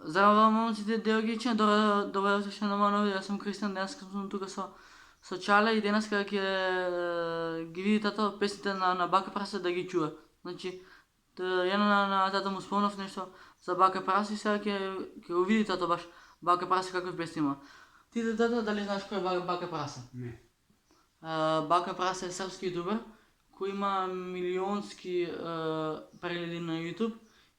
Здраво, момците, Делгиче, добре дошли на моje video, jaz sem Kristjan, danes smo tukaj so Čale i danas kak je ги види тато песните на Бака Праса да ги чуе. Значи, едно на тато му спомнав нещо за Бака Праса и сега ќе го види тато баш Бака Праса какви песни има. Ти тато дали знаеш кој е Бака Праса? Не. Бака Праса е српски ютубер кој има милионски прегледи на YouTube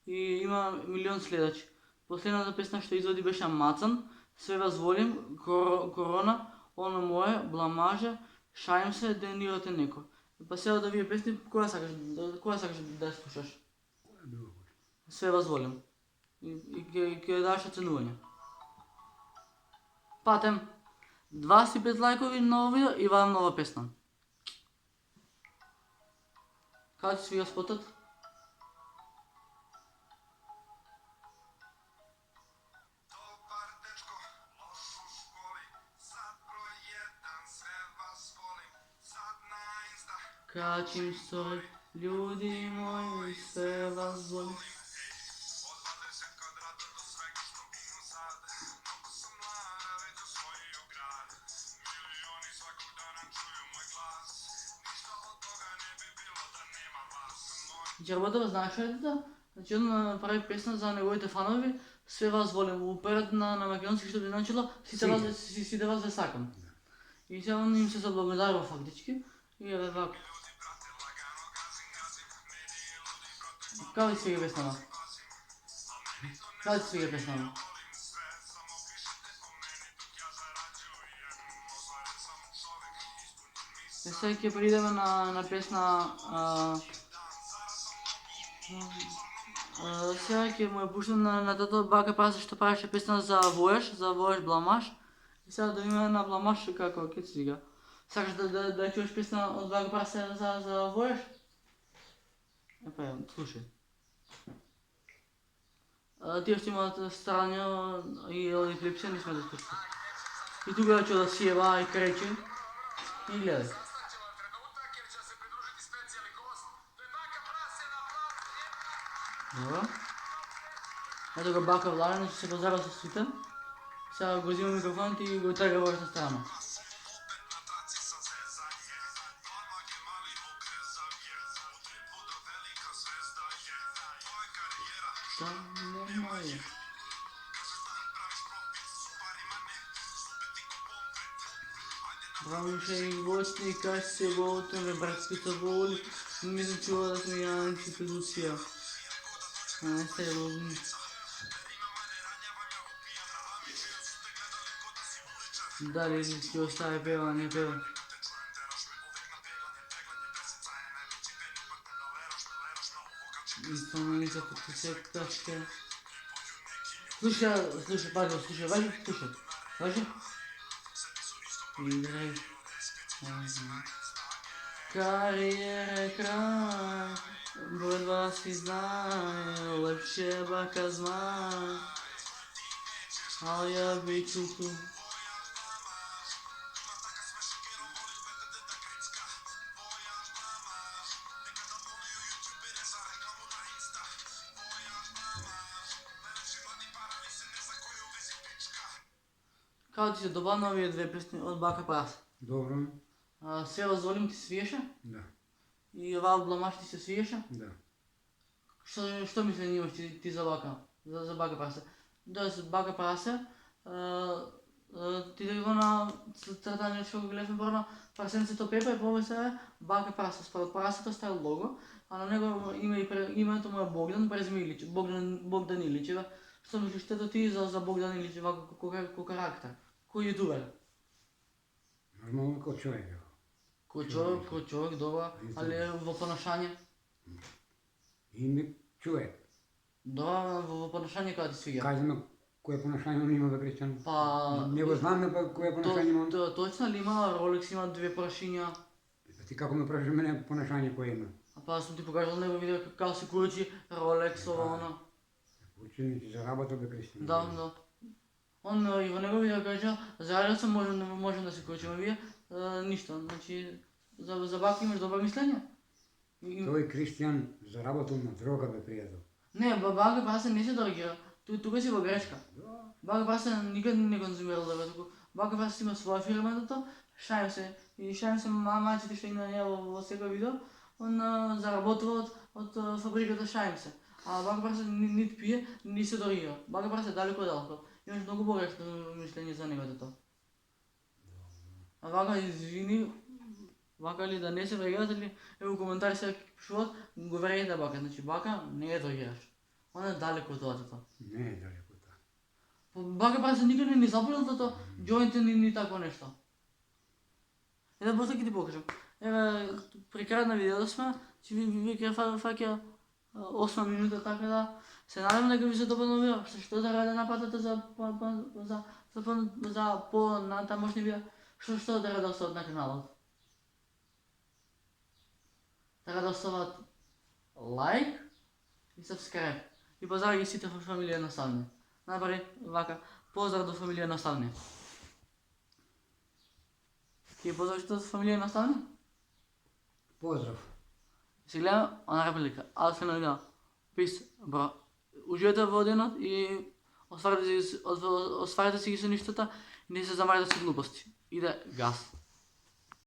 и има милион следачи. Последната песна што извади беше Мацан, Све вас волим, Корона, Оно мое, Бламажа, Шајам се, Денирате неко. Па сега да вие песни, која сакаш да слушаш? Све вас волим. И ќе даш оценување. Патем 25 лайкови ново видео и вам нова песна. Како ти свига спотот? Kačim stoj, ljudi moji, sve vas volim. Джербота, знаеш ли да? Значи он направи песна за неговите фанови, Све вас волим. Оперът на македонски што би значило сите вас ве сакам. И сега он им се заблагодарува фактички и е вако. Како ти свига песнава? Како ти свига песнава? Сега ќе придеме на песна сега ќе му ја пуштам на тото Бака Праса што правеше песна за Воеш Бламаш. И сега да има на Бламаш како ќе ти свига. Сакаш да чуеш песна од Бака Праса за Воеш? Епа, слушај. Тие што имаат страња и клипси не сме да слушат. И тука ќе да сиева и кречи. И гледај. Добро. Ето го Бака Владен, ќе се поздравя со сите. Сега го взимам микрофонот и го трга во вашата страна. Бравше и гости, каш се готове, братската воля, не зачува да сме янци предусија. Не сте ловни. Дали ќе остави пева, не пева. Изпълненица като се качка. Слушай, Павел, слушай, важи. Играй. Кариера край, борба си знае, лепше Бака знае, ал ја би чуто. Како ти се добавна овие две песни од Бака Праса? Добро. Све вас волим ти свиеше? Да. И оваа Бламаш ти се свиеше? Да. Што мисли имаш ти за Бака? За Бака Праса? Тоест Бака Праса, ти да го на цртање што го гледавме порано, прасенцето Пепа и повеќе Бака Праса. Според прасето стаја лого, а на него името му е Богдан през Милич, Богдан Иличева. Што мислиш тето ти за Богдан Иличева како карактер? Кој ютубер? Нормално како човек. Кој човек, добро, али во понашање? И човек. Добро, во понашање кога ти свига? Кажеме кое понашање он има бе Кристијан. Па... Не го знаме па кое понашање има он. Точно ли има? Ролекс има две прашиња. Ти како ме прашаш мене понашање кое има? Па сум ти покажал него видео како се кучи, Ролекс, ово оно. Ученици за работа бе Кристијан. Да. Он и во него видео кажа, заедно се можем да се кучиме, вие ништо. Значи, за Бака имаш добро мислење? Тој Кристијан заработил на дрога бе пријател. Не, Бака Праса не се дрогира. Тука си во грешка. Бака Прасе никад не конзумирал да туку. Бака Прасе има своја фирма за то, шајам се мамачите што има неа во секој видео, он заработува од фабриката шајам се. А Бака Прасе нит пие, ни се дорија. Бака Прасе далеко од алкохол. Имаш многу погрешно мислење за него тоа. А вака извини, вака ли да не се враѓавате ли, ево коментари се пишуват, го враѓате бака, значи бака не е дорираш. Она е далеко од тоа. Не е далеко тоа. Бака Прасе никад не ни запалил тоа, џоинти ни такво нешто. Една просто ќе ти покажам. Еве, при крајот на видеото сме, че ви фаќа 8 минута, така да се надевам дека ви се допадна видео, што да напатате за понатамошни видео, што да остават на каналот. Така да остават лайк и subscribe. И поздрав ги сите фамилија Наставни. Напари вака, поздрав до фамилија Наставни. Ќе поздравите фамилија Наставни? Поздрав. Се гледаме она реплика. Аз се видео. Peace, бро. Уживате во денот и осварете си ги со ништата и не се замарате со глупости. Иде газ.